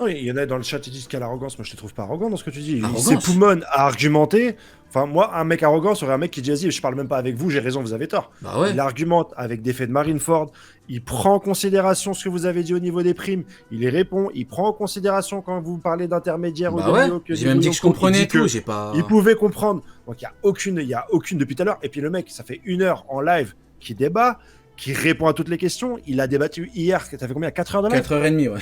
Non, il y en a dans le chat qui disent quelle arrogance. Moi, je te trouve pas arrogant dans ce que tu dis. Arrogance. C'est Poumon à argumenter. Enfin, moi, un mec arrogant serait un mec qui dit vas-y, je parle même pas avec vous, j'ai raison, vous avez tort. Bah ouais. Il argumente avec des faits de Marineford. Il prend en considération ce que vous avez dit au niveau des primes. Il y répond. Il prend en considération quand vous parlez d'intermédiaire Bah ou de ouais. Mio, J'ai même dit que je comprenais tout. J'ai pas. Il pouvait comprendre. Donc, il y a aucune depuis tout à l'heure. Et puis, le mec, ça fait 1 heure en live qui débat, qui répond à toutes les questions. Il a débattu hier, t'as fait combien 4 heures de live 4h30, ouais.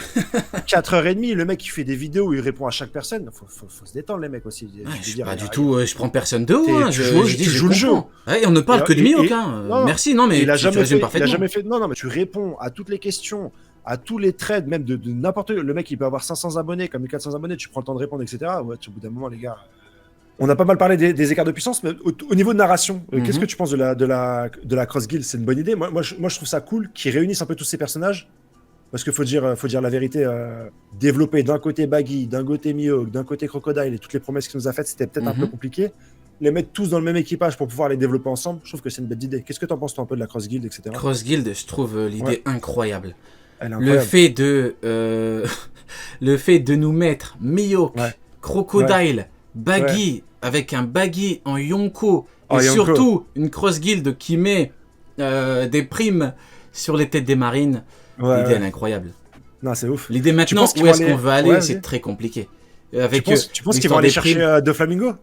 4h30, le mec il fait des vidéos où il répond à chaque personne. Faut se détendre les mecs aussi. Ouais, pas du tout, je prends personne de haut. Hein. Tu joues le jeu. Ouais, on ne parle que de Mihawk. Merci, non mais il a jamais fait, parfaitement. Il a jamais fait. Non, mais tu réponds à toutes les questions, à tous les trades, même de n'importe. Le mec il peut avoir 500 abonnés, comme 400 abonnés, tu prends le temps de répondre, etc. Ouais, au bout d'un moment, les gars. On a pas mal parlé des écarts de puissance, mais au niveau de narration, qu'est-ce que tu penses de la Cross Guild? C'est une bonne idée. Moi, je trouve ça cool qu'ils réunissent un peu tous ces personnages. Parce qu'il faut dire la vérité, développer d'un côté Baggy, d'un côté Mihawk, d'un côté Crocodile et toutes les promesses qu'il nous a faites, c'était peut-être un peu compliqué. Les mettre tous dans le même équipage pour pouvoir les développer ensemble, je trouve que c'est une belle idée. Qu'est-ce que t'en penses toi un peu de la Cross Guild, etc. Cross Guild, je trouve l'idée incroyable. Elle est incroyable. Le fait de nous mettre Mihawk, Crocodile, Baggy, avec un Baggy en Yonko, et surtout une Cross Guild qui met des primes sur les têtes des marines. L'idée elle est incroyable. Non, c'est ouf. L'idée maintenant, où est-ce qu'on veut aller, c'est très compliqué. Avec, tu penses qu'ils vont aller chercher Doflamingo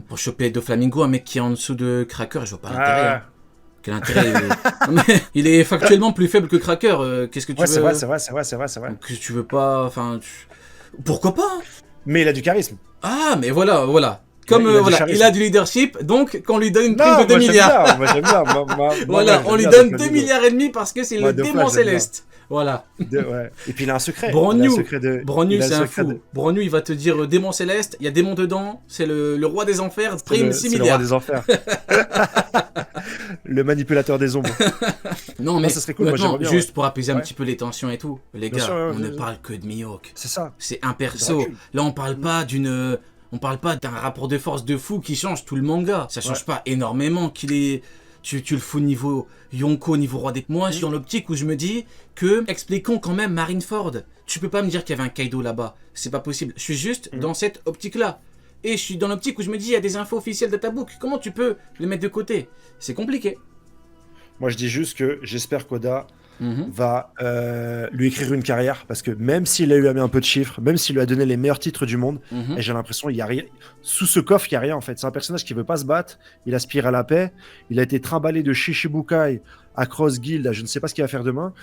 pour choper Doflamingo, un mec qui est en dessous de Cracker, je vois pas l'intérêt. Hein. Quel intérêt il est factuellement plus faible que Cracker. Qu'est-ce que tu veux? C'est vrai. Donc, tu veux pas... Enfin, pourquoi pas? Mais il a du charisme. Ah, mais voilà. Comme il a du leadership, donc qu'on lui donne une prime de 2 milliards. Moi j'aime bien. Voilà, on lui donne 2 milliards et demi parce que c'est le démon céleste. Voilà. Et puis il a un secret. Brand New, c'est un fou. Brand New, il va te dire démon céleste, il y a démon dedans, c'est le roi des enfers, prime 6 milliards. C'est le roi des enfers. Le manipulateur des ombres. Non, mais ça serait cool. Moi, bien, juste pour apaiser un petit peu les tensions et tout. Les gars, on ne parle que de Mihawk. C'est ça. C'est un perso. Là, on parle pas d'une... On parle pas d'un rapport de force de fou qui change tout le manga. Ça change pas énormément qu'il est... Tu le fous niveau Yonko, niveau roi des... Moi, je suis dans l'optique où je me dis que... Expliquons quand même Marineford. Tu peux pas me dire qu'il y avait un Kaido là-bas. C'est pas possible. Je suis juste dans cette optique-là. Et je suis dans l'optique où je me dis, il y a des infos officielles de Databook. Comment tu peux les mettre de côté? C'est compliqué. Moi, je dis juste que j'espère qu'Oda va lui écrire une carrière, parce que même s'il a eu un peu de chiffres, même s'il lui a donné les meilleurs titres du monde, et j'ai l'impression qu'il y a rien sous ce coffre, il y a rien en fait. C'est un personnage qui veut pas se battre, il aspire à la paix, il a été trimballé de Shichibukai à Cross Guild, je ne sais pas ce qu'il va faire demain.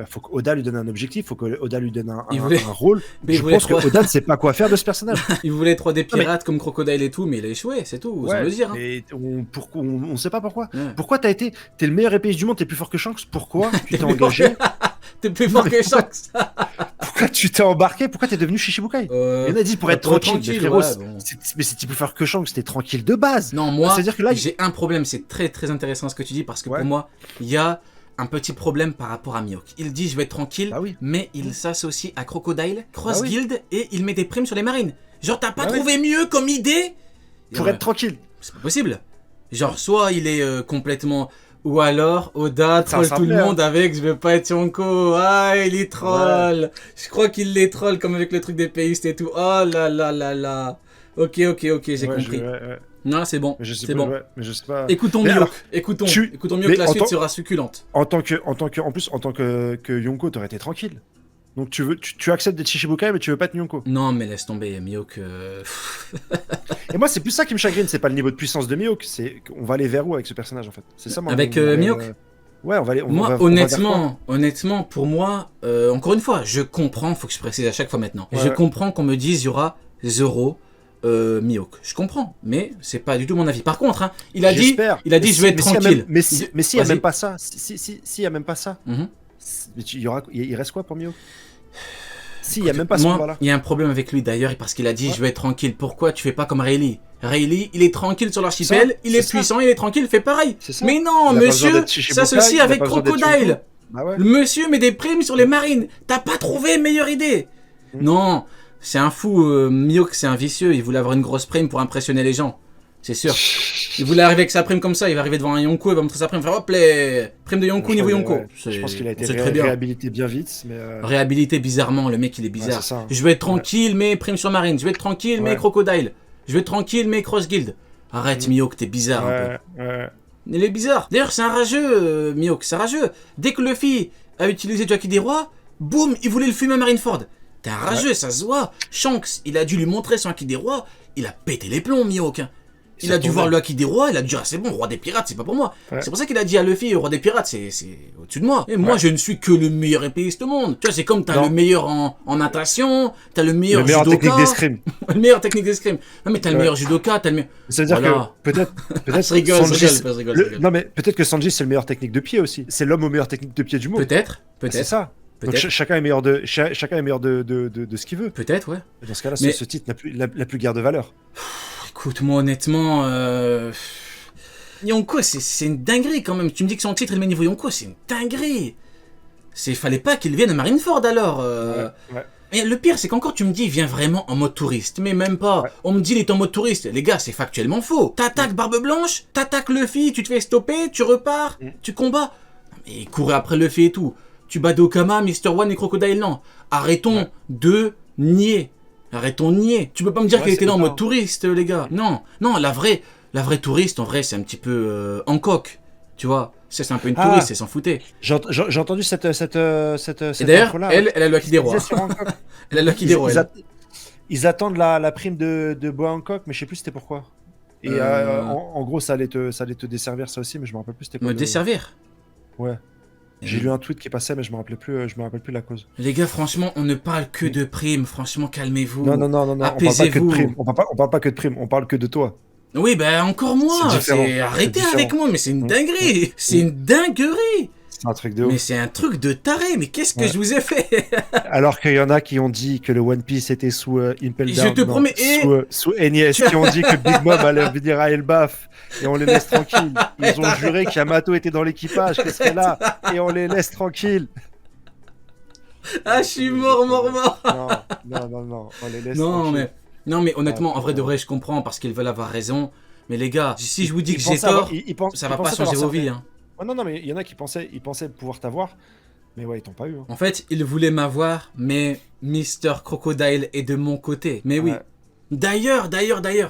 Faut qu'Oda lui donne un objectif, faut qu'Oda lui donne un rôle. Mais je pense qu'Oda ne sait pas quoi faire de ce personnage. Il voulait 3D pirates comme Crocodile et tout, mais il a échoué, c'est tout, sans le dire. Et on sait pas pourquoi. Pourquoi t'es le meilleur épéiste du monde, t'es plus fort que Shanks, pourquoi tu t'es engagé? T'es plus fort que Shanks. Pourquoi tu t'es embarqué? Pourquoi t'es devenu Shichibukai? Il en a dit pour être tranquille, frérot. Mais si t'es plus fort que Shanks, t'es tranquille de base. Non, moi, j'ai un problème, c'est très très intéressant ce que tu dis, parce que pour moi, il y a un petit problème par rapport à Mihawk. Il dit je vais être tranquille, mais il s'associe à Crocodile, Cross Guild, et il met des primes sur les marines. Genre, t'as pas trouvé mieux comme idée pour être tranquille? C'est pas possible. Genre, soit il est complètement... Ou alors, Oda troll tout le monde avec « Je veux pas être Yonko ». Ah, il est troll. Je crois qu'il les troll comme avec le truc des péistes et tout. Oh là là là là. Ok, j'ai compris. Non, c'est bon. C'est bon. Mais je sais pas. Écoutons Mihawk. Écoutons Mihawk, la suite sera succulente. En tant que Yonko, t'aurais été tranquille. Donc tu acceptes d'être Shichibukai, mais tu veux pas être Yonko. Non, mais laisse tomber, Mihawk. Et moi, c'est plus ça qui me chagrine, c'est pas le niveau de puissance de Mihawk, c'est qu'on va aller vers où avec ce personnage en fait. C'est ça. Avec Mihawk. Ouais, on va aller. Moi, honnêtement, pour moi, encore une fois, je comprends. Faut que je précise à chaque fois maintenant. Je comprends qu'on me dise il y aura Zoro. Mihawk. Je comprends, mais c'est pas du tout mon avis. Par contre, il a dit je vais être tranquille. Mais s'il y a même pas ça, s'il y a même pas ça, il reste quoi pour Mihawk? S'il y a même pas ça là. Il y a un problème avec lui d'ailleurs parce qu'il a dit je vais être tranquille. Pourquoi tu fais pas comme Rayleigh? Rayleigh, il est tranquille sur l'archipel, il est puissant, il est tranquille, il fait pareil. Mais non, monsieur s'associe avec Crocodile. Le monsieur met des primes sur les marines. T'as pas trouvé meilleure idée? Non. C'est un fou, Mihawk c'est un vicieux, il voulait avoir une grosse prime pour impressionner les gens, c'est sûr. Il voulait arriver avec sa prime comme ça, il va arriver devant un Yonko, il va montrer sa prime, il va faire hop les prime de Yonko, niveau Yonko. Ouais. Je pense qu'il a été très bien. réhabilité bien vite. Mais Réhabilité bizarrement, le mec il est bizarre. Ça. Je vais être tranquille, mais prime sur Marine. Je vais être tranquille, mais Crocodile. Je vais être tranquille, mais Cross Guild. Arrête, Mihawk, t'es bizarre un peu. Il est bizarre. D'ailleurs, c'est un rageux, Mihawk, c'est rageux. Dès que Luffy a utilisé Jackie des Rois, boum, il voulait le fumer à Marineford. T'es un rageux, ça se voit. Shanks, il a dû lui montrer son Haki des Rois, il a pété les plombs, Mihawk. Il a dû voir le Haki des Rois, il a dû dire, ah, c'est bon, roi des pirates, c'est pas pour moi. C'est pour ça qu'il a dit à Luffy, roi des pirates, c'est au-dessus de moi. Et moi, je ne suis que le meilleur épéiste au monde. Tu vois, c'est comme t'as le meilleur en natation, t'as le meilleur judoka. Technique d'escrime. Le meilleur technique d'escrime. Non, mais t'as le meilleur judoka, t'as le meilleur. Ça veut dire que peut-être. je rigole. Non, mais peut-être que Sanji, c'est le meilleur technique de pied aussi. C'est l'homme aux meilleures techniques de pied du monde. Peut-être. C'est ça. Donc chacun est meilleur de ce qu'il veut. Peut-être, ouais. Dans ce cas-là, ce titre n'a plus guère de valeur. Écoute, moi honnêtement, Yonko, c'est une dinguerie quand même. Tu me dis que son titre est le niveau Yonko, c'est une dinguerie. Fallait pas qu'il vienne à Marineford alors. Et le pire, c'est qu'encore tu me dis, il vient vraiment en mode touriste. Mais même pas. On me dit, il est en mode touriste. Les gars, c'est factuellement faux. T'attaques Barbe Blanche, t'attaques Luffy, tu te fais stopper, tu repars, tu combats. Mais courir après Luffy et tout. Tu bats Dokama, Mr. One et Crocodile, non. Arrêtons de nier. Arrêtons de nier. Tu peux pas me dire qu'il était là en mode touriste, les gars. Non, la vraie touriste, en vrai, c'est un petit peu Hancock. Tu vois, c'est un peu une touriste, elle s'en foutait. J'ai entendu cette et d'ailleurs, elle a le Haki des Rois. Elle a le Haki des Rois. Ils attendent la prime de Boa Hancock, mais je sais plus c'était pourquoi. Et en gros, ça allait te desservir ça aussi, mais je me rappelle plus c'était quoi. Me desservir? Ouais. J'ai lu un tweet qui passait, mais je me rappelle plus la cause. Les gars, franchement, on ne parle que de primes. Franchement, calmez-vous. Non. Apaisez-vous. On parle pas que de primes. On parle que de toi. Oui, ben encore moi. Arrêtez avec moi, mais c'est une dinguerie. C'est une dinguerie. C'est un truc de ouf. Mais c'est un truc de taré. Mais qu'est-ce que je vous ai fait? Alors qu'il y en a qui ont dit que le One Piece était sous Impel Down. Je te promets. Sous NES, qui ont dit que Big Mom allait venir à Elbaf et on les laisse tranquilles. Ils ont juré qu'Yamato était dans l'équipage, qu'elle serait là, et on les laisse tranquilles. Ah, je suis mort. Non, on les laisse tranquilles. Non, mais honnêtement, en vrai de vrai, je comprends parce qu'ils veulent avoir raison. Mais les gars, si je vous dis que j'ai tort, ça va pas changer vos vies. Hein. Non, mais il y en a qui pensaient pouvoir t'avoir, mais ouais, ils t'ont pas eu. Hein. En fait, ils voulaient m'avoir, mais Mr. Crocodile est de mon côté. Mais oui. D'ailleurs,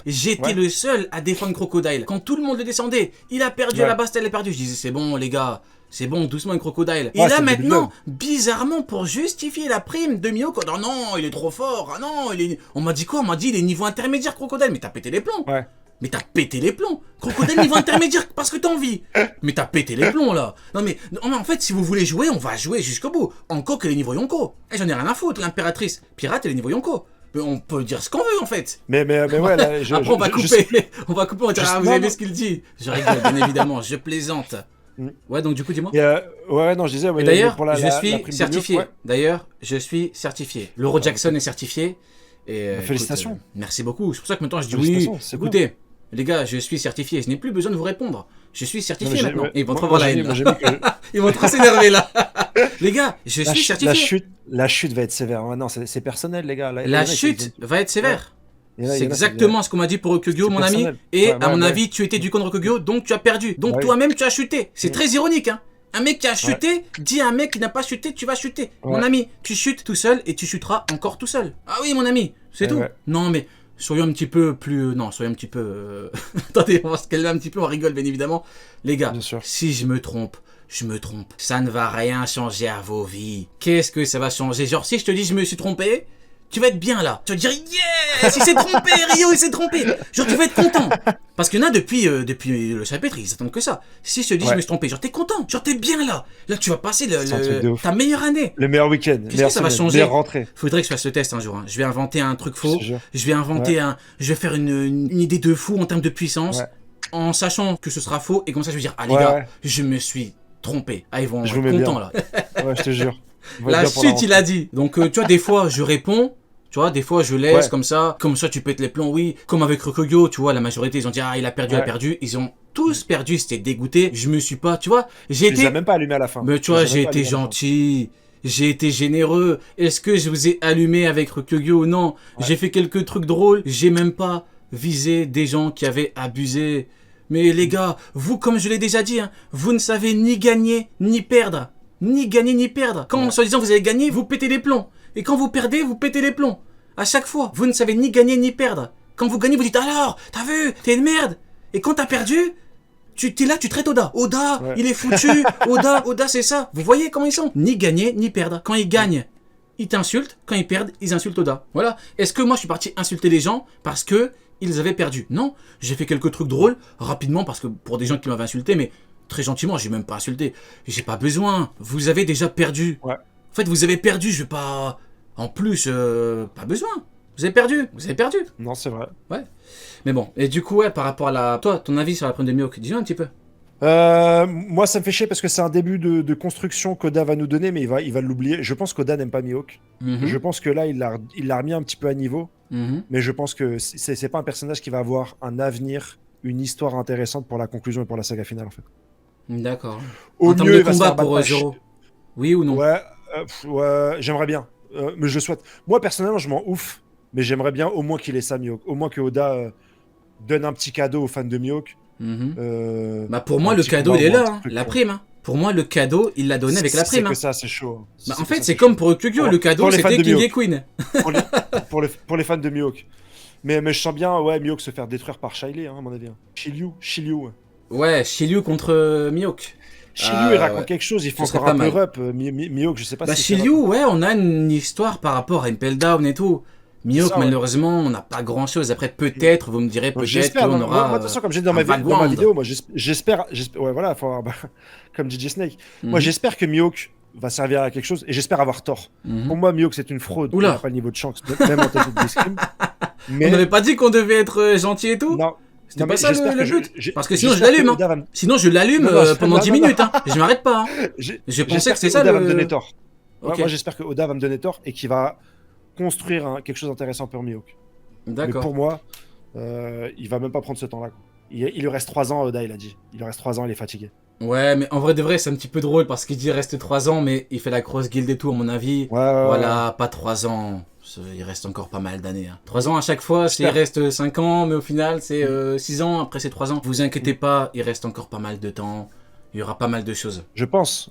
j'étais le seul à défendre Crocodile. Quand tout le monde le descendait, il a perdu à la base, elle a perdu. Je disais, c'est bon, les gars. C'est bon, doucement un Crocodile. Et là maintenant, bizarrement, pour justifier la prime de Mihawk, oh non, il est trop fort. Ah non, on m'a dit quoi? On m'a dit il est niveau intermédiaire Crocodile. Mais t'as pété les plombs. Ouais. Mais t'as pété les plombs. Crocodile niveau intermédiaire parce que t'as envie. Mais t'as pété les plombs là. Non mais en fait, si vous voulez jouer, on va jouer jusqu'au bout. Hancock elle est niveau Yonko. J'en ai rien à foutre. L'impératrice pirate elle est niveau Yonko. On peut dire ce qu'on veut en fait. Mais ouais, là, après on va couper. On va couper, on va dire, vous avez vu ce qu'il dit. Je rigole, bien évidemment, je plaisante. Ouais, donc du coup, dis-moi. Non, je disais. Et d'ailleurs, je suis certifié. D'ailleurs, je suis certifié. L'Euro Jackson est certifié. Et, félicitations. Écoute, merci beaucoup. C'est pour ça que maintenant je dis oui. Écoutez, les gars, je suis certifié. Je n'ai plus besoin de vous répondre. Je suis certifié maintenant. Ils vont trop voir la haine. Ils vont trop s'énerver là. Les gars, je suis certifié. La chute va être sévère. Non, c'est personnel, les gars. La chute va être sévère. C'est exactement ce qu'on m'a dit pour Rokugyo, mon ami. Et à mon avis, tu étais du camp de Rokugyo, donc tu as perdu. Donc toi-même, tu as chuté. C'est très ironique, hein. Un mec qui a chuté dit à un mec qui n'a pas chuté, tu vas chuter. Mon ami, tu chutes tout seul et tu chuteras encore tout seul. Ah oui, mon ami, c'est tout. Non, mais soyons un petit peu plus... Non, soyons un petit peu... Attendez, on va se calmer un petit peu, on rigole bien évidemment. Les gars, si je me trompe, je me trompe. Ça ne va rien changer à vos vies. Qu'est-ce que ça va changer? Genre, si je te dis je me suis trompé, tu vas être bien là. Tu vas te dire yes, il s'est trompé, Rio, il s'est trompé. Genre, tu vas être content. Parce qu'il y en a depuis le chapitre, ils attendent que ça. Si je te dis je me suis trompé, genre t'es content, genre t'es bien là. Là, tu vas passer ta meilleure année. Le meilleur week-end. Tu sais que ça va changer. Rentrée. Faudrait que je fasse ce test un jour. Hein. Je vais inventer un truc faux. Je vais inventer je vais faire une idée de fou en termes de puissance, en sachant que ce sera faux. Et comme ça, je vais dire les gars, je me suis trompé. Ah, ils vont être contents là. Ouais, je te jure. La chute, il a dit. Donc, tu vois, des fois, je réponds. Tu vois, des fois, je laisse comme ça tu pètes les plombs, oui. Comme avec Rokugyo, tu vois, la majorité, ils ont dit, ah, il a perdu, il a perdu. Ils ont tous perdu, c'était dégoûté. Je me suis pas, tu vois, j'ai été... Tu les as même pas allumé à la fin. Mais tu vois, j'ai été gentil. J'ai été généreux. Est-ce que je vous ai allumé avec Rokugyo? Non. J'ai fait quelques trucs drôles. J'ai même pas visé des gens qui avaient abusé Mais les gars, vous, comme je l'ai déjà dit, hein, vous ne savez ni gagner, ni perdre. Ni gagner, ni perdre. Quand, soi-disant, vous avez gagné, vous pétez les plombs. Et quand vous perdez, vous pétez les plombs. À chaque fois, vous ne savez ni gagner, ni perdre. Quand vous gagnez, vous dites, alors, t'as vu, t'es une merde. Et quand t'as perdu, t'es là, tu traites Oda. Oda, il est foutu. Oda, c'est ça. Vous voyez comment ils sont. Ni gagner, ni perdre. Quand ils gagnent, ils t'insultent. Quand ils perdent, ils insultent Oda. Voilà. Est-ce que moi, je suis parti insulter les gens parce que ils avaient perdu? Non. J'ai fait quelques trucs drôles, rapidement, parce que pour des gens qui m'avaient insulté, mais très gentiment, j'ai même pas insulté. J'ai pas besoin. Vous avez déjà perdu. Ouais. En fait, vous avez perdu. Je vais pas... En plus, pas besoin. Vous avez perdu. Vous avez perdu. Non, c'est vrai. Ouais. Mais bon. Et du coup, ouais, par rapport à la... Toi, ton avis sur la prime de Mihawk, dis-nous un petit peu. Moi, ça me fait chier parce que c'est un début de construction qu'Oda va nous donner, mais il va l'oublier. Je pense qu'Oda n'aime pas Mihawk. Je pense que là, il l'a remis un petit peu à niveau. Mais je pense que c'est pas un personnage qui va avoir un avenir, une histoire intéressante pour la conclusion et pour la saga finale, en fait. D'accord. Au En termes mieux, de il va se combat faire battre pour par Zoro. Oui ou non? Ouais, ouais, j'aimerais bien. Mais je souhaite. Moi, personnellement, je m'en ouf. Mais j'aimerais bien au moins qu'il ait ça, Mihawk. Au moins que Oda donne un petit cadeau aux fans de Mihawk. Bah pour moi, le cadeau, il est là. Hein. La prime. Hein. Pour moi, le cadeau, il l'a donné avec la prime. C'est que ça, c'est chaud. Bah, en fait, c'est comme pour Kyugyo. Le cadeau, c'était King et Queen. Pour les fans de Mihawk. Mais je sens bien, ouais, Mihawk se faire détruire par Shiley, hein, à mon avis. Shiryu. Ouais, Shiryu contre Mihawk. Shiryu, il raconte quelque chose, il faut encore un peu up. Mihawk, je sais pas si c'est Shiryu, ouais, on a une histoire par rapport à Impel Down et tout. Mihawk, ça, malheureusement, on n'a pas grand chose. Après, peut-être, vous me direz, peut-être qu'on aura. Moi, de toute façon, comme j'ai dit dans ma vidéo, moi, j'espère. Ouais, voilà, faut avoir, comme DJ Snake. Moi, j'espère que Mihawk va servir à quelque chose et j'espère avoir tort. Pour moi, Mihawk, c'est une fraude. Oula. Il n'a pas le niveau de Shanks, même en tête de Scream. Mais... On n'avait pas dit qu'on devait être gentil et tout? Non. C'était pas ça le but. Parce que sinon, je l'allume. Hein. Sinon, je l'allume pendant 10 minutes. Hein. Je m'arrête pas. Hein. Je pensais que c'est ça Oda va me donner tort. Okay. Moi, j'espère que Oda va me donner tort et qu'il va construire quelque chose d'intéressant pour Mihawk. D'accord. Mais pour moi, il va même pas prendre ce temps-là. Il lui reste 3 ans, Oda, il a dit. Il lui reste 3 ans, il est fatigué. Ouais, mais en vrai de vrai, c'est un petit peu drôle parce qu'il dit reste 3 ans, mais il fait la grosse guilde et tout, à mon avis. Voilà, pas 3 ans. Il reste encore pas mal d'années. Hein. 3 ans à chaque fois, il reste 5 ans, mais au final, c'est 6 ans, après c'est 3 ans. Vous inquiétez pas, il reste encore pas mal de temps. Il y aura pas mal de choses. Je pense.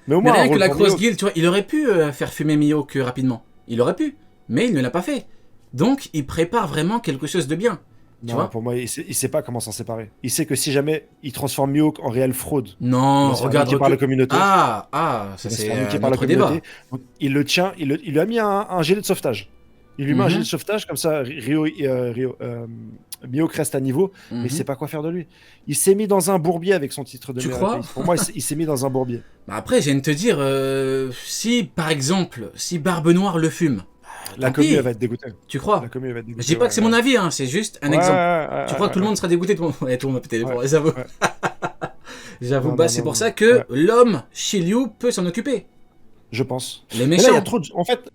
Mais au moins, rien que la grosse guilde, tu vois, il aurait pu faire fumer Mihawk rapidement. Il aurait pu, mais il ne l'a pas fait. Donc, il prépare vraiment quelque chose de bien. Tu vois, pour moi, il sait pas comment s'en séparer. Il sait que si jamais il transforme Mihawk en réelle fraude, non, regarde par la communauté. Ça c'est un autre débat. Donc, il le tient, il lui a mis un gilet de sauvetage. Il lui met un gilet de sauvetage, comme ça, Mihawk reste à niveau, mais il sait pas quoi faire de lui. Il s'est mis dans un bourbier avec son titre de Tu crois? Pour moi, il s'est mis dans un bourbier. Bah après, j'ai envie de te dire, si par exemple, si Barbe Noire le fume, la commune va être dégoûtée. Tu crois? La commune va être dégoûtée. Je dis pas que c'est mon avis, hein, c'est juste un exemple. Tu crois que tout le monde sera dégoûté? Tout le monde va péter les plombs, j'avoue. J'avoue, c'est pour ça que l'homme, Shiryu, peut s'en occuper. Je pense. Les méchants. Là, il y a trop de... En fait,